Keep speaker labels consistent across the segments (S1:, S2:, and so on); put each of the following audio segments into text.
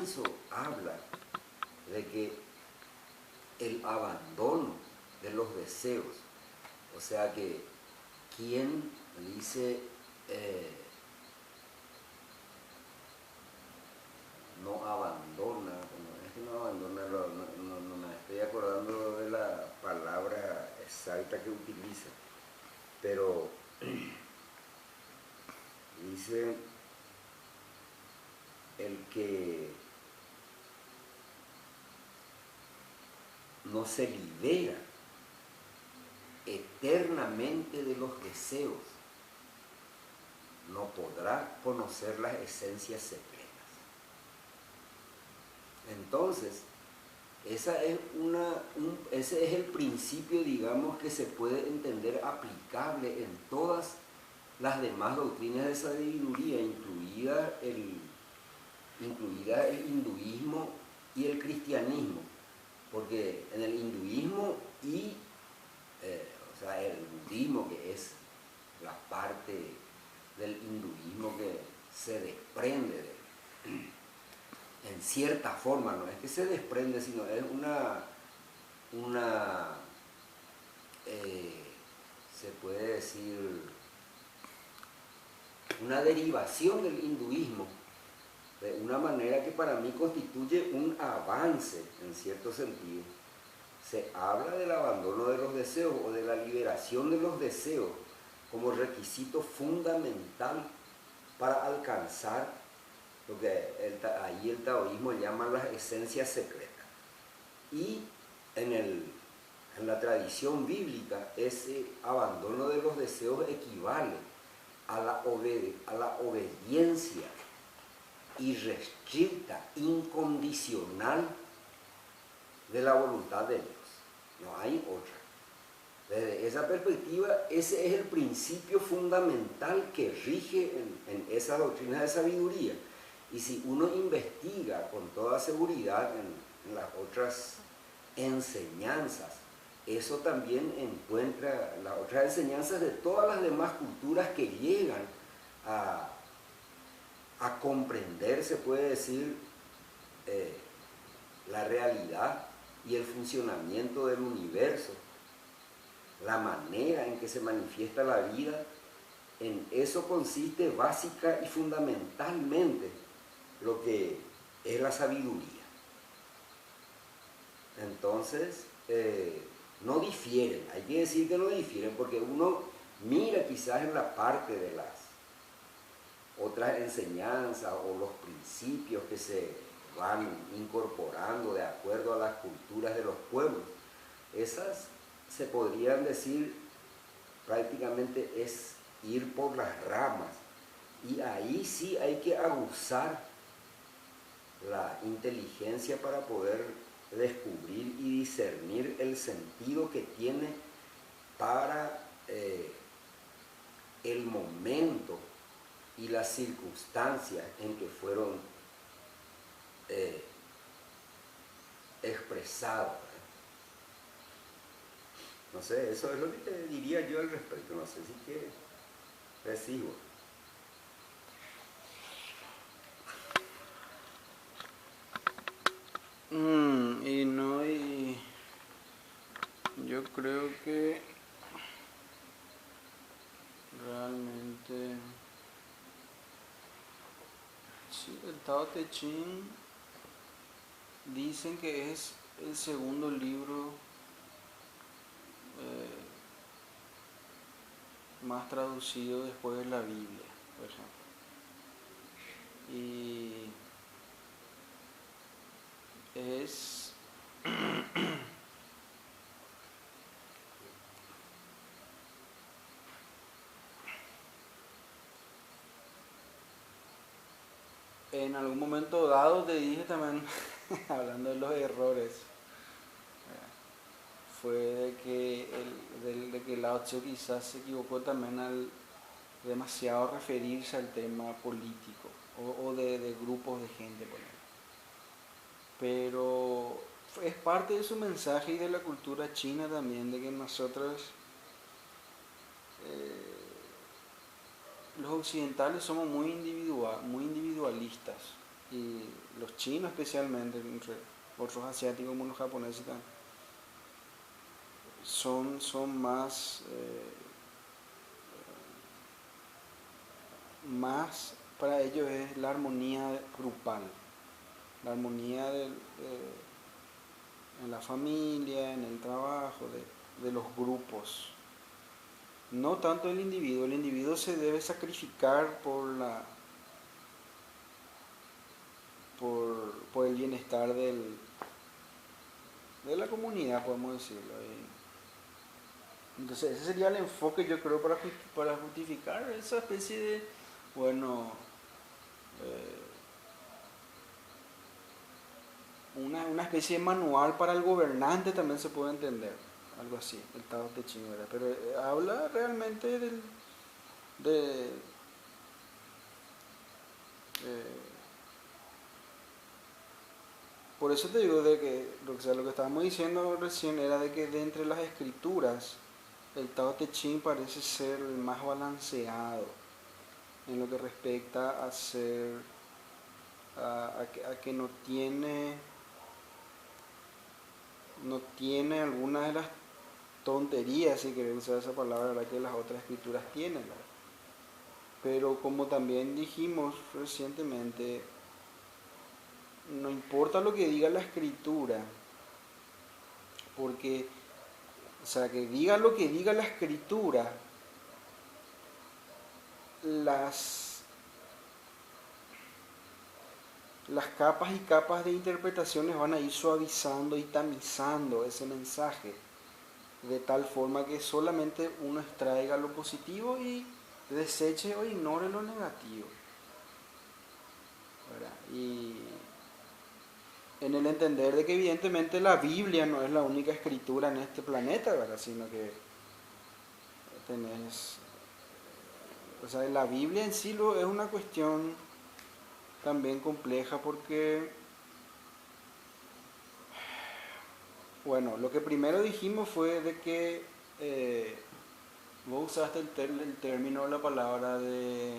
S1: comienzo habla de que el abandono de los deseos, o sea que quien dice no abandona, bueno, es que no abandona, no me estoy acordando de la palabra exacta que utiliza, pero dice el que no se libera eternamente de los deseos, no podrá conocer las esencias secretas. Entonces, ese es el principio, digamos, que se puede entender aplicable en todas las demás doctrinas de sabiduría, incluida el hinduismo y el cristianismo, porque en el hinduismo o sea, el budismo, que es la parte del hinduismo que se desprende en cierta forma, no es que se desprende, sino es se puede decir, una derivación del hinduismo, de una manera que para mí constituye un avance en cierto sentido. Se habla del abandono de los deseos o de la liberación de los deseos como requisito fundamental para alcanzar lo que ahí el taoísmo llama las esencias secretas. Y en la tradición bíblica ese abandono de los deseos equivale a la obediencia irrestricta, incondicional de la voluntad de Dios. No hay otra. Desde esa perspectiva, ese es el principio fundamental que rige en esa doctrina de sabiduría. Y si uno investiga con toda seguridad en las otras enseñanzas, eso también encuentra las otras enseñanzas de todas las demás culturas que llegan a comprender, se puede decir, la realidad y el funcionamiento del universo, la manera en que se manifiesta la vida. En eso consiste básica y fundamentalmente lo que es la sabiduría. Entonces, no difieren, hay que decir que no difieren, porque uno mira quizás en la parte de las otras enseñanzas o los principios que se van incorporando de acuerdo a las culturas de los pueblos. Esas se podrían decir prácticamente es ir por las ramas, y ahí sí hay que abusar la inteligencia para poder descubrir y discernir el sentido que tiene para el momento y las circunstancias en que fueron expresados. No sé, eso es lo que te diría yo al respecto. No sé si que recibo.
S2: Y yo creo que realmente sí, el Tao Te Ching dicen que es el segundo libro más traducido después de la Biblia, por ejemplo. Y es en algún momento dado te dije también, hablando de los errores, fue de que Lao Tzu quizás se equivocó también al demasiado referirse al tema político o de grupos de gente, por ejemplo. Pero es parte de su mensaje y de la cultura china también, de que nosotros, los occidentales, somos muy individualistas, y los chinos especialmente, entre otros asiáticos como los japoneses también, son más, más para ellos es la armonía grupal, la armonía en la familia, en el trabajo, de los grupos. No tanto el individuo se debe sacrificar por el bienestar de la comunidad, podemos decirlo. Entonces ese sería el enfoque, yo creo, para justificar esa especie de, bueno, una especie de manual para el gobernante también se puede entender, algo así, el Tao Te Ching, ¿verdad? Pero habla realmente de, eh, por eso te digo de que, o sea, lo que estábamos diciendo recién era de que de entre las escrituras el Tao Te Ching parece ser el más balanceado en lo que respecta a ser, a que no tiene algunas de las tonterías, si querés usar esa palabra, ¿verdad?, que las otras escrituras tienen, ¿verdad? Pero como también dijimos recientemente, no importa lo que diga la escritura, porque, o sea, que diga lo que diga la escritura, las capas y capas de interpretaciones van a ir suavizando y tamizando ese mensaje, de tal forma que solamente uno extraiga lo positivo y deseche o ignore lo negativo, ¿verdad? Y en el entender de que evidentemente la Biblia no es la única escritura en este planeta, ¿verdad?, sino que tenés, o sea, la Biblia en sí es una cuestión también compleja porque, bueno, lo que primero dijimos fue de que vos usaste el término, la palabra de,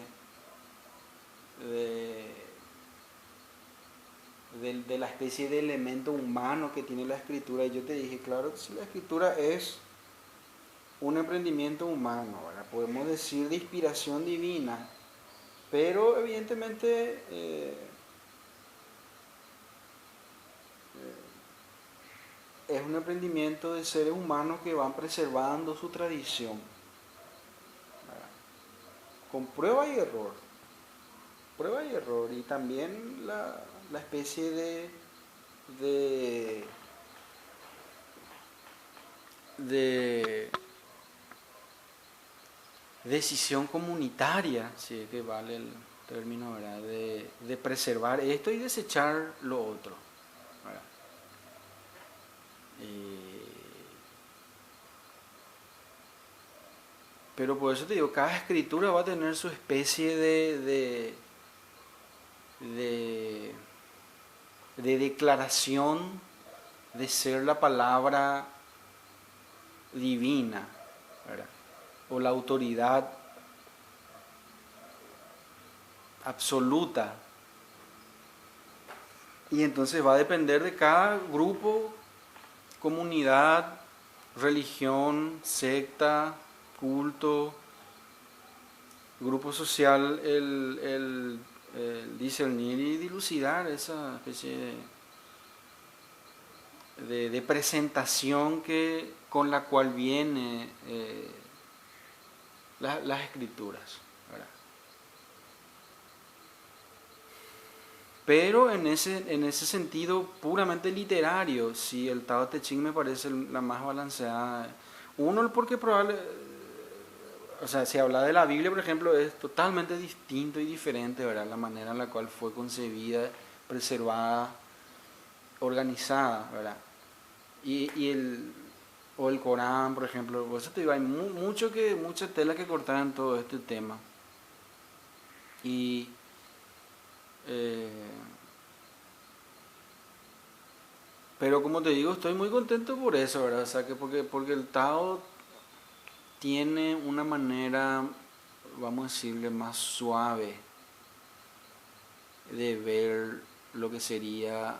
S2: de la especie de elemento humano que tiene la escritura, y yo te dije, claro que sí, la escritura es un emprendimiento humano, ¿verdad? Podemos decir de inspiración divina, pero evidentemente es un emprendimiento de seres humanos que van preservando su tradición, ¿verdad?, con prueba y error, y también la especie de, de decisión comunitaria, si es que vale el término, ¿verdad?, de preservar esto y desechar lo otro, ¿verdad? Pero por eso te digo, cada escritura va a tener su especie de, de declaración de ser la palabra divina, ¿verdad?, o la autoridad absoluta. Y entonces va a depender de cada grupo, comunidad, religión, secta, culto, grupo social, el discernir y dilucidar esa especie de presentación con la cual viene las escrituras, ¿verdad? Pero en ese sentido puramente literario, sí, el Tao Te Ching me parece la más balanceada. Uno, porque o sea, si habla de la Biblia, por ejemplo, es totalmente distinto y diferente, ¿verdad?, la manera en la cual fue concebida, preservada, organizada, ¿verdad? O el Corán, por ejemplo, por eso te digo, hay mucha tela que cortar en todo este tema. Y pero como te digo, estoy muy contento por eso, ¿verdad? O sea, que porque el Tao tiene una manera, vamos a decirle, más suave de ver lo que sería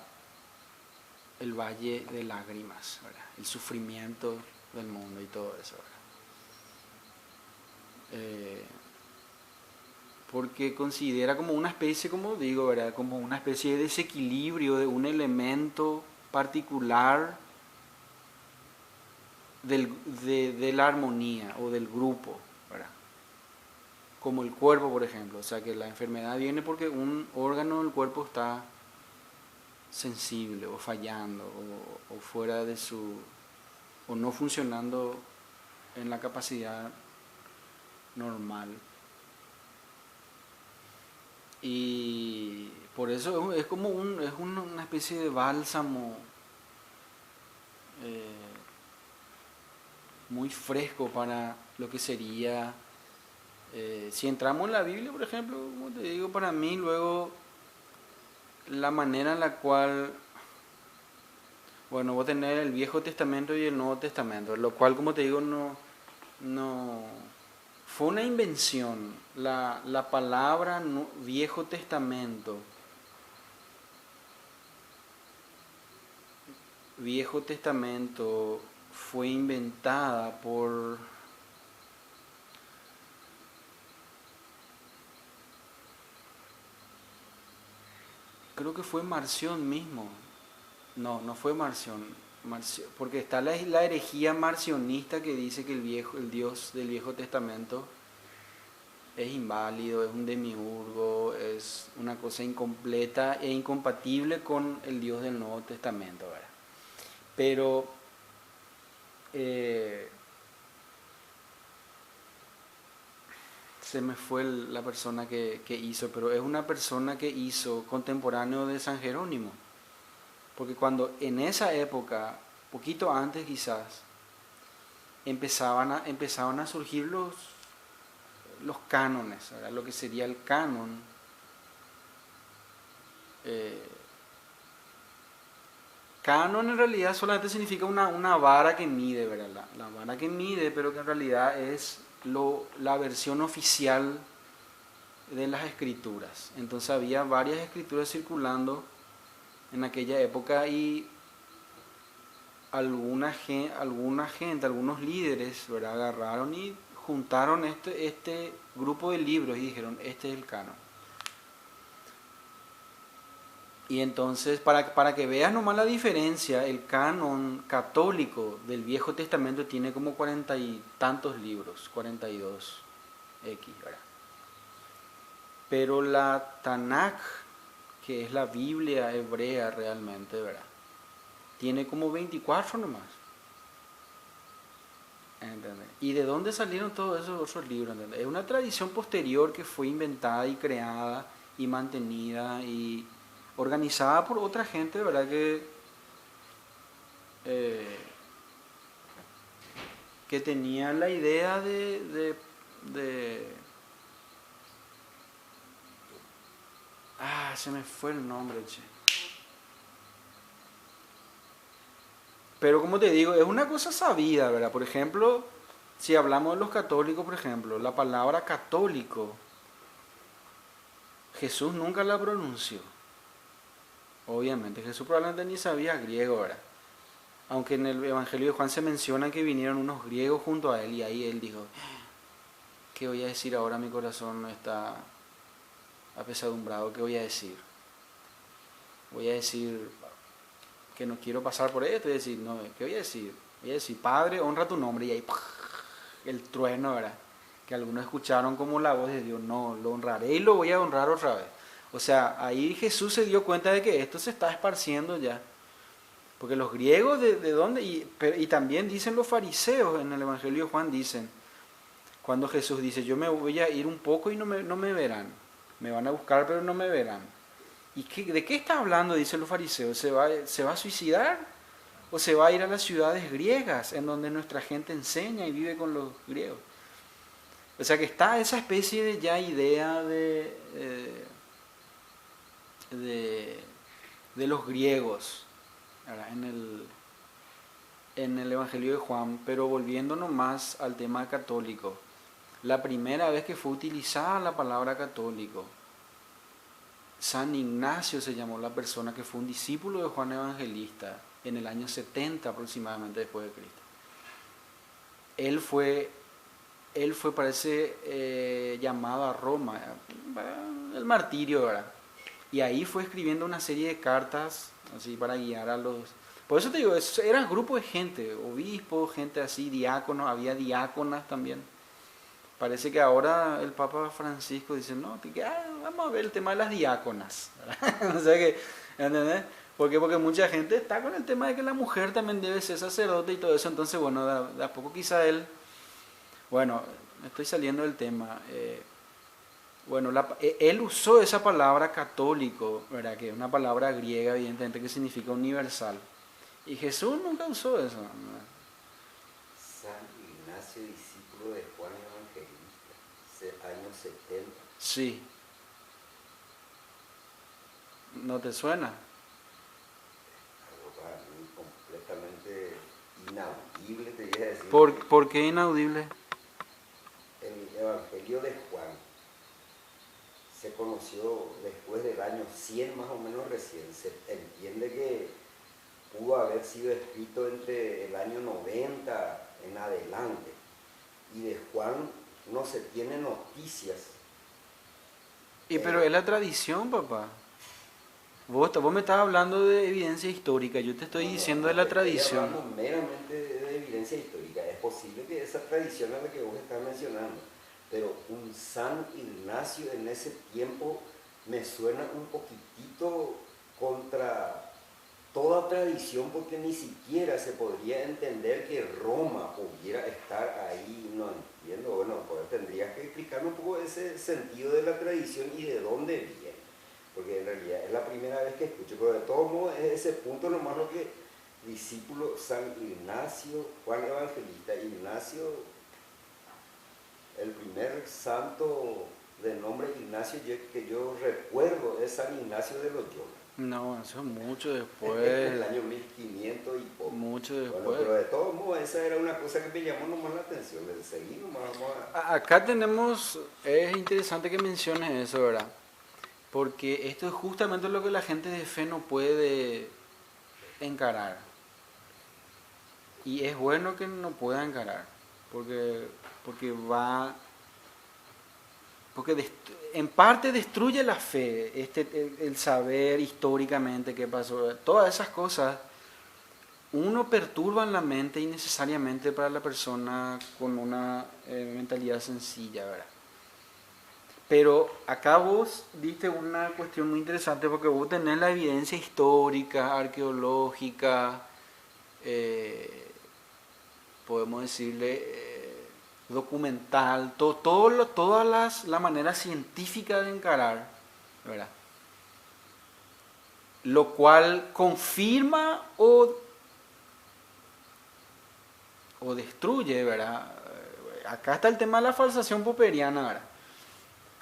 S2: el valle de lágrimas, ¿verdad? El sufrimiento del mundo y todo eso, ¿verdad? Porque considera como una especie, como digo, ¿verdad? Como una especie de desequilibrio de un elemento particular de la armonía o del grupo, ¿verdad? Como el cuerpo, por ejemplo. O sea, que la enfermedad viene porque un órgano del cuerpo está sensible o fallando o fuera de su... o no funcionando en la capacidad normal. Y por eso es como es una especie de bálsamo muy fresco para lo que sería, si entramos en la Biblia, por ejemplo, como te digo, para mí luego la manera en la cual, bueno, vos tenés el Viejo Testamento y el Nuevo Testamento, lo cual, como te digo, no fue una invención. La palabra Viejo Testamento, Viejo Testamento fue inventada por... creo que fue Marción mismo. No fue Marción. Porque está la herejía marcionista que dice que el Dios del Viejo Testamento es inválido, es un demiurgo, es una cosa incompleta e incompatible con el Dios del Nuevo Testamento, ¿verdad? Pero se me fue la persona que hizo, pero es una persona que hizo contemporáneo de San Jerónimo. Porque cuando en esa época, poquito antes quizás, empezaban a surgir los cánones, ¿verdad? Lo que sería el canon. Canon en realidad solamente significa una vara que mide, ¿verdad? La vara que mide, pero que en realidad es la versión oficial de las escrituras. Entonces había varias escrituras circulando en aquella época y alguna gente, algunos líderes, ¿verdad? Agarraron y juntaron este grupo de libros y dijeron, este es el canon. Y entonces, para que veas nomás la diferencia, el canon católico del Viejo Testamento tiene como 40 y tantos libros, 42 X, ¿verdad? Pero la Tanakh, que es la Biblia hebrea realmente, ¿verdad? Tiene como 24 nomás. ¿Entendés? ¿Y de dónde salieron todos esos otros libros? ¿Entendés? Es una tradición posterior que fue inventada y creada y mantenida y organizada por otra gente, ¿verdad? Que tenía la idea se me fue el nombre, che. Pero como te digo, es una cosa sabida, ¿verdad? Por ejemplo, si hablamos de los católicos, por ejemplo, la palabra católico, Jesús nunca la pronunció. Obviamente, Jesús probablemente ni sabía griego, ¿verdad? Aunque en el Evangelio de Juan se menciona que vinieron unos griegos junto a él y ahí él dijo, ¿qué voy a decir ahora? Mi corazón está apesadumbrado, ¿qué voy a decir? Voy a decir que no quiero pasar por esto, voy a decir, no, ¿qué voy a decir? Voy a decir, Padre, honra tu nombre, y ahí el trueno, ¿verdad? Que algunos escucharon como la voz de Dios, no, lo honraré y lo voy a honrar otra vez. O sea, ahí Jesús se dio cuenta de que esto se está esparciendo ya. Porque los griegos, ¿de dónde? Y también dicen los fariseos en el Evangelio de Juan, dicen, cuando Jesús dice, yo me voy a ir un poco y no me verán. Me van a buscar pero no me verán. ¿Y de qué está hablando? Dicen los fariseos. ¿Se va a suicidar? ¿O se va a ir a las ciudades griegas en donde nuestra gente enseña y vive con los griegos? O sea que está esa especie de ya idea de los griegos, ¿verdad? En el Evangelio de Juan, pero volviéndonos más al tema católico. La primera vez que fue utilizada la palabra católico San Ignacio se llamó la persona que fue un discípulo de Juan Evangelista en el año 70 aproximadamente después de Cristo. Él fue parece, llamado a Roma, el martirio, ¿verdad? Y ahí fue escribiendo una serie de cartas, así, para guiar a los... Por eso te digo, eran grupos de gente, obispos, gente así, diáconos, había diáconas también. Parece que ahora el Papa Francisco dice, no, vamos a ver el tema de las diáconas. O sea que, ¿entendés? ¿Por qué? Porque mucha gente está con el tema de que la mujer también debe ser sacerdote y todo eso. Entonces, bueno, de a poco quizá él... Bueno, estoy saliendo del tema. Bueno, él usó esa palabra católico, ¿verdad? Que es una palabra griega, evidentemente, que significa universal. Y Jesús nunca usó eso, ¿verdad?
S1: San Ignacio, discípulo de Juan Evangelista, años 70.
S2: Sí. ¿No te suena?
S1: Algo para mí completamente inaudible, te voy a decir.
S2: ¿Por qué inaudible?
S1: El Evangelio de Juan se conoció después del año 100 más o menos recién. Se entiende que pudo haber sido escrito entre el año 90 en adelante. Y de Juan no se tiene noticias.
S2: Pero es la tradición, papá. Vos me estás hablando de evidencia histórica, yo te estoy diciendo de la tradición.
S1: Estoy hablando meramente de evidencia histórica. Es posible que esa tradición es la que vos estás mencionando, pero un San Ignacio en ese tiempo me suena un poquitito contra toda tradición, porque ni siquiera se podría entender que Roma pudiera estar ahí. No entiendo, bueno, pues tendrías que explicarme un poco ese sentido de la tradición y de dónde viene, porque en realidad es la primera vez que escucho, pero de todos modos es ese punto nomás lo que discípulo San Ignacio, Juan Evangelista. Ignacio, el primer santo de nombre Ignacio que yo recuerdo es San Ignacio de Loyola.
S2: No, eso es mucho después.
S1: En el año 1500 y poco.
S2: Mucho después.
S1: Bueno, pero de todos modos esa era una cosa que me llamó nomás la atención. Seguí nomás, vamos a...
S2: Acá tenemos, es interesante que menciones eso, ¿verdad? Porque esto es justamente lo que la gente de fe no puede encarar. Y es bueno que no pueda encarar, porque en parte destruye la fe, el saber históricamente qué pasó, todas esas cosas, uno perturba en la mente innecesariamente para la persona con una mentalidad sencilla, ¿verdad? Pero acá vos diste una cuestión muy interesante, porque vos tenés la evidencia histórica, arqueológica, podemos decirle documental, todas la manera científica de encarar, ¿verdad? Lo cual confirma o destruye, ¿verdad? Acá está el tema de la falsación popperiana, ¿verdad?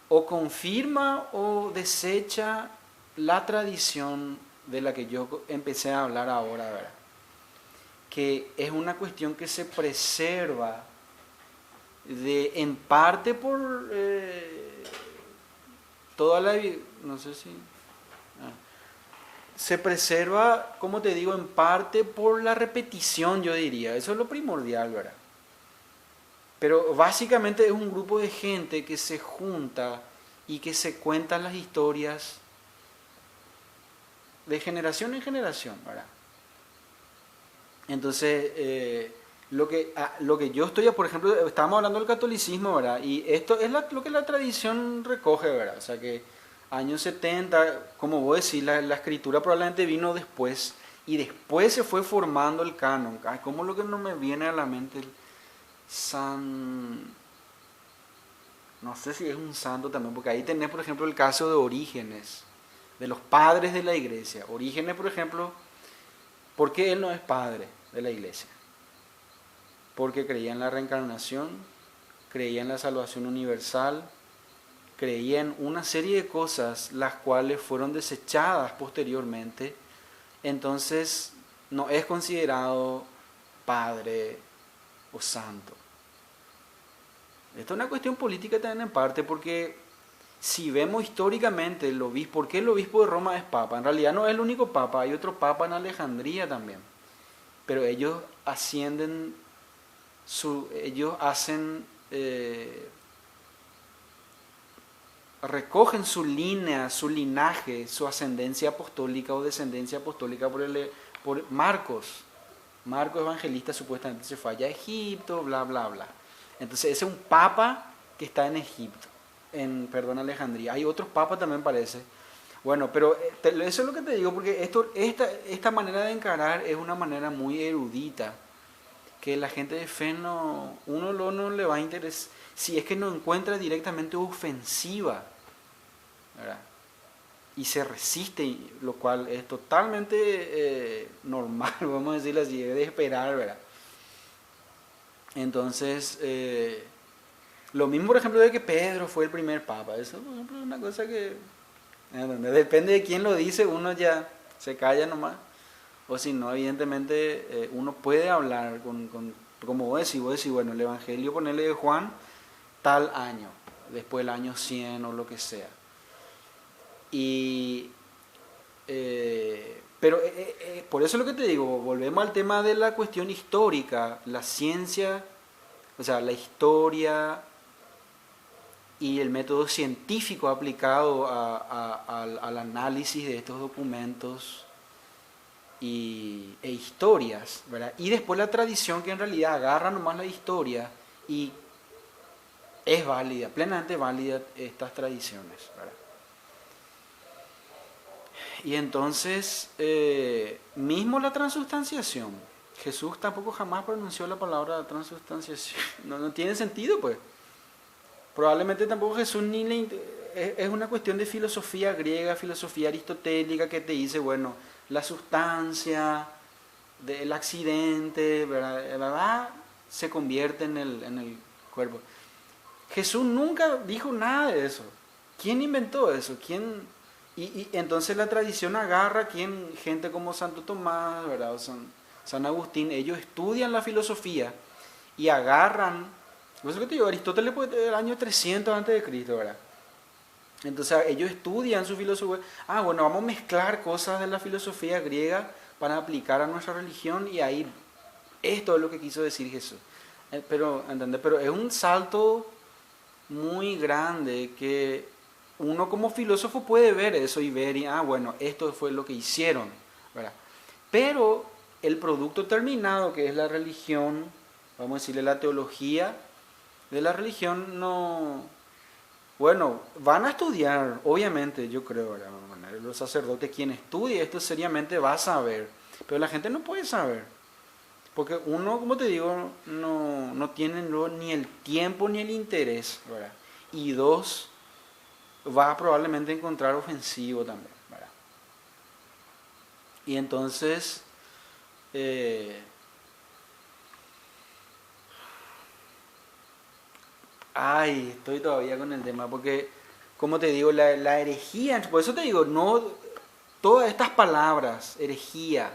S2: O confirma o desecha la tradición de la que yo empecé a hablar ahora, ¿verdad? Que es una cuestión que se preserva en parte por toda la... no sé si... se preserva, como te digo, en parte por la repetición, yo diría. Eso es lo primordial, ¿verdad? Pero básicamente es un grupo de gente que se junta y que se cuentan las historias de generación en generación, ¿verdad? Entonces, lo que yo estoy, por ejemplo, estábamos hablando del catolicismo, ¿verdad? Y esto es lo que la tradición recoge, ¿verdad? O sea que años 70, como vos decís, la escritura probablemente vino después, y después se fue formando el canon. ¿Cómo lo que no me viene a la mente el no sé si es un santo también, porque ahí tenés, por ejemplo, el caso de Orígenes, de los padres de la iglesia. Orígenes, por ejemplo, ¿por qué él no es padre de la iglesia? Porque creía en la reencarnación, creía en la salvación universal, creía en una serie de cosas las cuales fueron desechadas posteriormente. Entonces no es considerado padre o santo. Esto es una cuestión política también en parte, porque si vemos históricamente el obispo, ¿por qué el obispo de Roma es papa? En realidad no es el único papa, hay otro papa en Alejandría también. Pero ellos ascienden, ellos hacen, recogen su línea, su linaje, su ascendencia apostólica o descendencia apostólica por Marcos. Marcos evangelista supuestamente se fue allá a Egipto, bla, bla, bla. Entonces ese es un papa que está en Egipto, perdón, Alejandría. Hay otros papas también parece. Bueno, pero eso es lo que te digo, porque esta manera de encarar es una manera muy erudita, que la gente de fe no le va a interesar, si es que no encuentra directamente ofensiva, ¿verdad? Y se resiste, lo cual es totalmente normal, vamos a decirlo así, es de esperar, ¿verdad? Entonces, lo mismo por ejemplo de que Pedro fue el primer papa, eso por ejemplo es una cosa que depende de quién lo dice, uno ya se calla nomás, o si no, evidentemente uno puede hablar como vos decís, bueno, el Evangelio, ponerle de Juan, tal año, después del año 100 o lo que sea. Pero por eso es lo que te digo, volvemos al tema de la cuestión histórica, la ciencia, o sea, la historia y el método científico aplicado al análisis de estos documentos e historias, ¿verdad? Y después la tradición que en realidad agarra nomás la historia y es válida, plenamente válida estas tradiciones, ¿verdad? Y entonces, mismo la transustanciación, Jesús tampoco jamás pronunció la palabra transustanciación, no tiene sentido pues. Probablemente tampoco Jesús es una cuestión de filosofía griega, filosofía aristotélica que te dice, bueno, la sustancia del accidente, ¿verdad? Se convierte en el cuerpo. Jesús nunca dijo nada de eso. ¿Quién inventó eso? Y entonces la tradición agarra gente como Santo Tomás, ¿verdad? O San Agustín, ellos estudian la filosofía y agarran, por eso que te digo, Aristóteles fue del año 300 antes de Cristo, ¿verdad? Entonces ellos estudian su filosofía, bueno, vamos a mezclar cosas de la filosofía griega para aplicar a nuestra religión y ahí esto es lo que quiso decir Jesús. Pero es un salto muy grande que uno como filósofo puede ver eso y ver, bueno, esto fue lo que hicieron, ¿verdad? Pero el producto terminado, que es la religión, vamos a decirle la teología de la religión, no... Bueno, van a estudiar, obviamente, yo creo, ¿verdad? Los sacerdotes, quien estudie esto seriamente va a saber, pero la gente no puede saber. Porque uno, como te digo, no tiene ni el tiempo ni el interés, ¿verdad? Y dos, va a probablemente encontrar ofensivo también, ¿verdad? Y entonces, estoy todavía con el tema, porque, como te digo, la herejía, por eso te digo, no, todas estas palabras, herejía,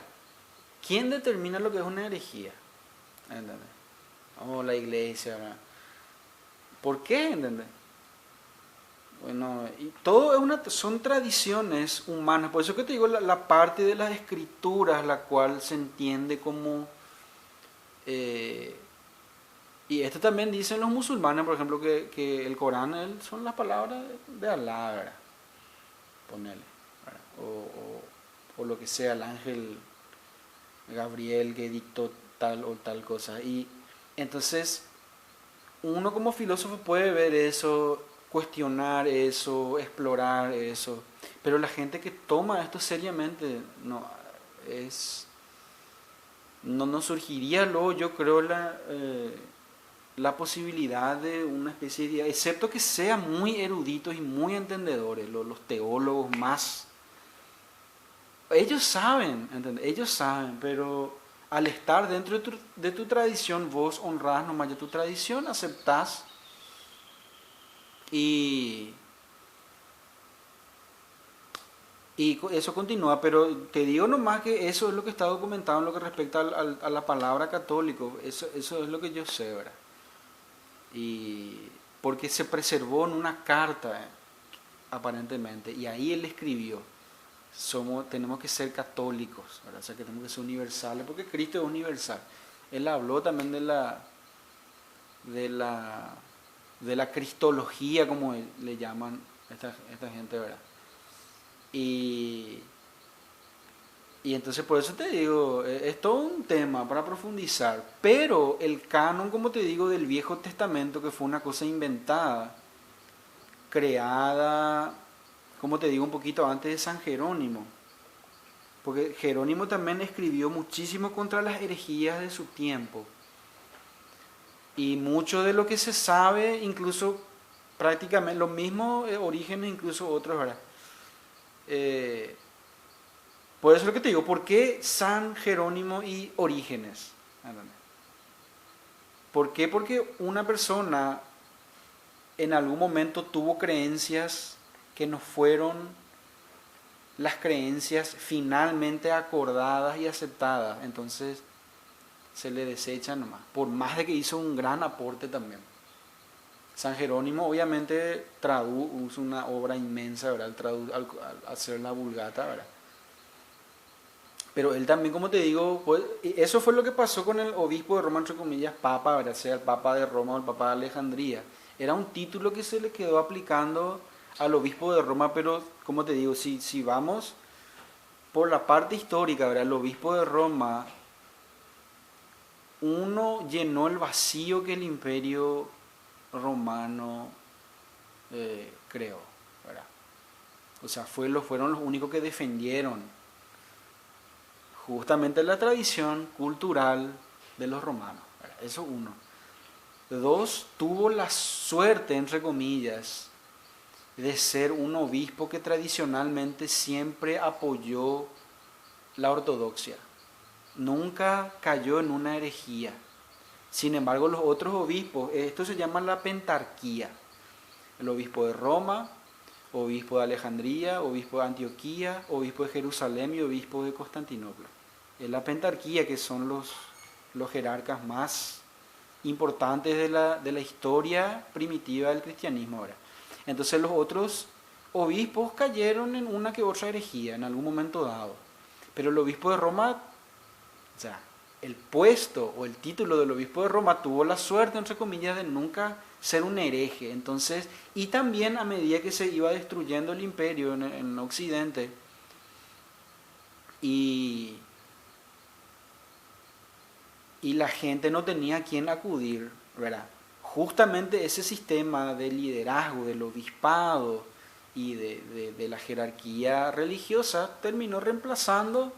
S2: ¿quién determina lo que es una herejía? ¿Entendés? Vamos a la iglesia, ¿verdad? ¿Por qué? ¿Entendés? Bueno, y todo son tradiciones humanas, por eso que te digo la parte de las escrituras, la cual se entiende como... y esto también dicen los musulmanes, por ejemplo, que el Corán son las palabras de Alá, ¿verdad? Ponele, ¿verdad? O lo que sea, el ángel Gabriel que dictó tal o tal cosa. Y entonces uno como filósofo puede ver eso, cuestionar eso, explorar eso, pero la gente que toma esto seriamente no surgiría luego, yo creo, la posibilidad de una especie de, excepto que sean muy eruditos y muy entendedores, los teólogos más, ellos saben, ¿entendés? Ellos saben, pero al estar dentro de tu tradición, vos honrás nomás ya tu tradición, aceptás y eso continúa, pero te digo nomás que eso es lo que está documentado en lo que respecta a la palabra católico, eso es lo que yo sé, ¿verdad? Y porque se preservó en una carta aparentemente. Y ahí él escribió, tenemos que ser católicos, ¿verdad? O sea, que tenemos que ser universales, porque Cristo es universal. Él habló también de la cristología, como le llaman esta gente, ¿verdad? Y entonces por eso te digo, es todo un tema para profundizar, pero el canon, como te digo, del Viejo Testamento, que fue una cosa inventada, creada, como te digo, un poquito antes de San Jerónimo, porque Jerónimo también escribió muchísimo contra las herejías de su tiempo, y mucho de lo que se sabe, incluso prácticamente los mismos orígenes, incluso otros, ¿verdad? Por eso es lo que te digo, ¿por qué San Jerónimo y Orígenes? ¿Por qué? Porque una persona en algún momento tuvo creencias que no fueron las creencias finalmente acordadas y aceptadas, entonces se le desecha nomás, por más de que hizo un gran aporte también. San Jerónimo obviamente hizo una obra inmensa, ¿verdad? Al hacer la Vulgata, ¿verdad? Pero él también, como te digo, pues, eso fue lo que pasó con el obispo de Roma, entre comillas, papa, ¿verdad? Sea el papa de Roma o el papa de Alejandría. Era un título que se le quedó aplicando al obispo de Roma, pero como te digo, si vamos por la parte histórica, ¿verdad? El obispo de Roma, uno llenó el vacío que el imperio romano creó, ¿verdad? O sea, fueron los únicos que defendieron justamente la tradición cultural de los romanos, ¿verdad? Eso uno. Dos, tuvo la suerte, entre comillas, de ser un obispo que tradicionalmente siempre apoyó la ortodoxia. Nunca cayó en una herejía. Sin embargo, los otros obispos, esto se llama la pentarquía. El obispo de Roma, obispo de Alejandría, obispo de Antioquía, obispo de Jerusalén y obispo de Constantinopla. Es la pentarquía, que son los jerarcas más importantes de la historia primitiva del cristianismo ahora. Entonces los otros obispos cayeron en una que otra herejía en algún momento dado. Pero el obispo de Roma, o sea, el puesto o el título del obispo de Roma tuvo la suerte, entre comillas, de nunca ser un hereje. Entonces, y también a medida que se iba destruyendo el imperio en Occidente, y la gente no tenía a quién acudir, ¿verdad? Justamente ese sistema de liderazgo, del obispado y de la jerarquía religiosa terminó reemplazando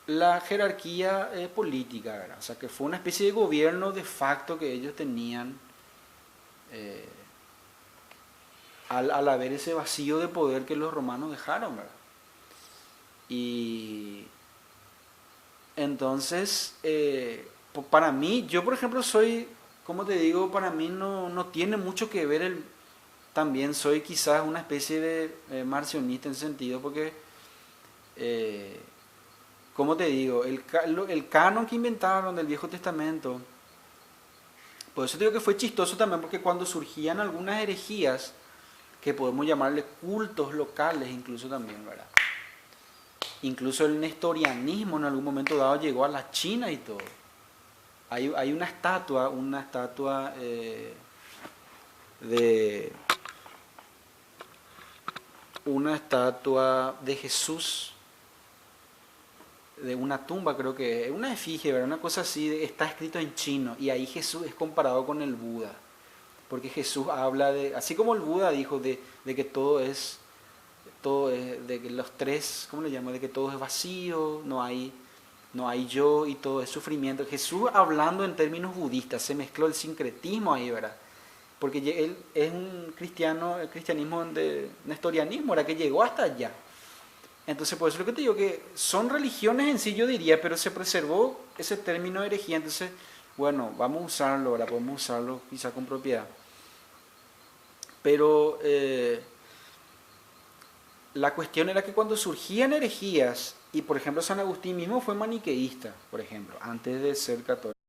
S2: la jerarquía política, ¿verdad? O sea, que fue una especie de gobierno de facto que ellos tenían al haber ese vacío de poder que los romanos dejaron, ¿verdad? Y entonces, para mí, yo por ejemplo soy, como te digo, para mí no tiene mucho que ver también soy quizás una especie de marcionista en ese sentido, porque, como te digo, el canon que inventaron del Viejo Testamento, por eso te digo que fue chistoso también, porque cuando surgían algunas herejías, que podemos llamarle cultos locales incluso también, ¿verdad? Incluso el nestorianismo en algún momento dado llegó a la China y todo. Hay una estatua de Jesús, de una tumba, creo que es una efigie, ¿verdad? Una cosa así, está escrito en chino, y ahí Jesús es comparado con el Buda, porque Jesús habla así como el Buda dijo de que todo es, de que los tres, ¿cómo le llamo? De que todo es vacío, no hay yo y todo es sufrimiento. Jesús, hablando en términos budistas, se mezcló el sincretismo ahí, ¿verdad? Porque él es un cristiano, el cristianismo de nestorianismo, ¿verdad? Que llegó hasta allá. Entonces, por eso es lo que te digo, que son religiones en sí, yo diría, pero se preservó ese término de herejía. Entonces, bueno, vamos a usarlo, ¿verdad? Podemos usarlo quizá con propiedad. Pero la cuestión era que cuando surgían herejías, y por ejemplo San Agustín mismo fue maniqueísta, por ejemplo, antes de ser católico.